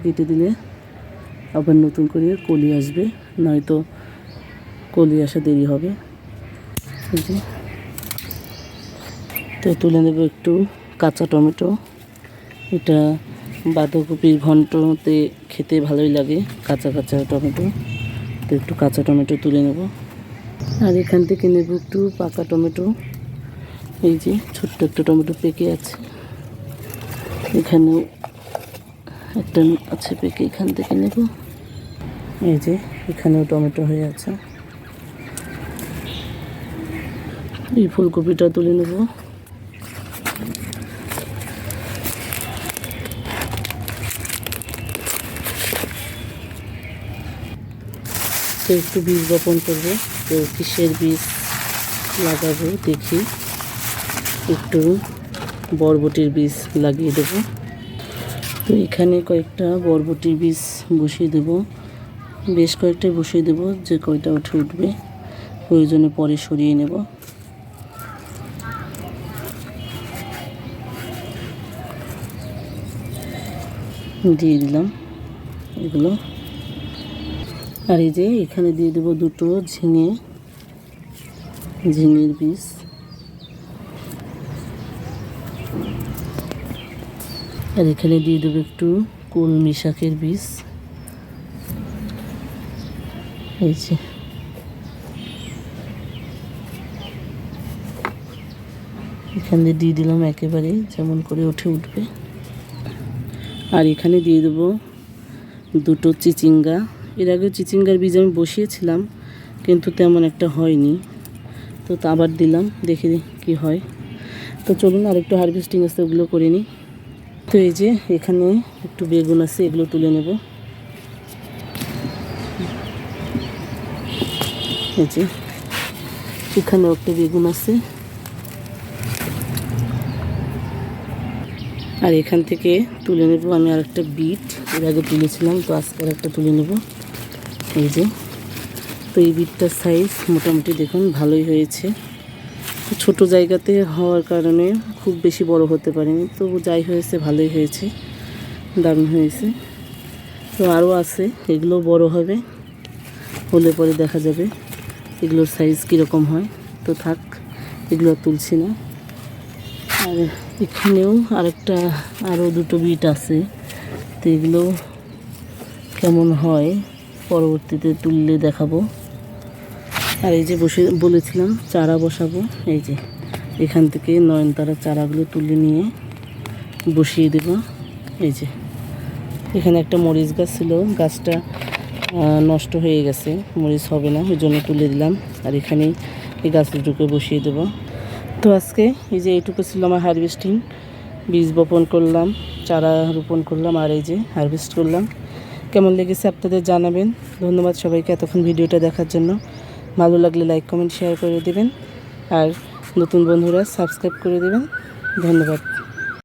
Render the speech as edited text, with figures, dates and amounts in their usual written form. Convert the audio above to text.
কেটে দিলে আবার নতুন করে কলি আসবে, নয়তো কলি আসা দেরি হবে। তো তুলে নেব একটু কাঁচা টমেটো। এটা বাঁধাকপির ঘন্টতে খেতে ভালোই লাগে, কাঁচা কাঁচা টমেটো। তো একটু কাঁচা টমেটো তুলে নেব। আর এখান থেকে নেব একটু পাকা টমেটো। এই যে ছোট্ট একটা টমেটো পেকে আছে, এখানেও একটা আছে পেকে, এখান থেকে নেব। এই যে এখানেও টমেটো হয়ে আছে। এই ফুলকপিটা তুলে নেব। তো একটু বীজ বপন করবো, তো কিসের বীজ লাগাবো দেখি। একটু বরবটির বীজ লাগিয়ে দেব। তো এখানে কয়েকটা বরবটির বীজ বসিয়ে দেব, বেশ কয়েকটাই বসিয়ে দেব, যে কয়টা উঠবে প্রয়োজনে পরে সরিয়ে নেব। দিয়ে দিলাম এগুলো। আর এই যে এখানে দিয়ে দেবো দুটো ঝিঙের বীজ। আর এখানে দিয়ে দেবো একটু কলমি শাকের বীজ। এই যে এখানে দিয়ে দিলাম একেবারে যেমন করে উঠবে। আর এখানে দিয়ে দেবো দুটো চিচিঙ্গা। এর আগে চিচিঙ্গার বীজ আমি বসিয়েছিলাম, কিন্তু তেমন একটা হয়নি, তো আবার দিলাম, দেখি কি হয়। তো চলুন আর একটু হারভেস্টিং আছে, ওগুলো করে নিই। তো এই যে এখানে একটু বেগুন আছে, এগুলো তুলে নেব। এই যে এখানেও একটা বেগুন আছে। আর এখান থেকে তুলে নেব আমি আর একটা বিট, এর আগে তুলেছিলাম, তো আজকে আর একটা তুলে নেব। এই যে, তো এই বিটটার সাইজ মোটামুটি দেখুন ভালোই হয়েছে। ছোট জায়গাতে হওয়ার কারণে খুব বেশি বড় হতে পারেনি, তো যাই হয়েছে ভালোই হয়েছে, দারুণ হয়েছে। তো আরও আছে, এগুলো বড় হবে, হলে পরে দেখা যাবে এগুলোর সাইজ কীরকম হয়। তো থাক, এগুলো তুলছি না। আর এখানেও আরও দুটো বিট আছে, তো এগুলো কেমন হয় পরবর্তীতে তুললে দেখাবো। আর এই যে বলেছিলাম চারা বসাবো, এই যে এখান থেকে নয়নতারার চারাগুলো তুলে নিয়ে বসিয়ে দেব। এই যে এখানে একটা মরিচ গাছ ছিল, গাছটা নষ্ট হয়ে গেছে, মরিচ হবে না, ওই জন্য তুলে দিলাম। আর এখানেই এই গাছ দুটোকে বসিয়ে দেব। তো আজকে এই যে এইটুকু ছিল আমার হারভেস্টিং। বীজ বপন করলাম, চারা রোপণ করলাম, আর এই যে হারভেস্ট করলাম। কেমন লেগেছে আপনাদের জানাবেন। ধন্যবাদ সবাইকে এতক্ষণ ভিডিওটা দেখার জন্য। ভালো লাগলে লাইক কমেন্ট শেয়ার করে দেবেন, আর নতুন বন্ধুরা সাবস্ক্রাইব করে দেবেন। ধন্যবাদ।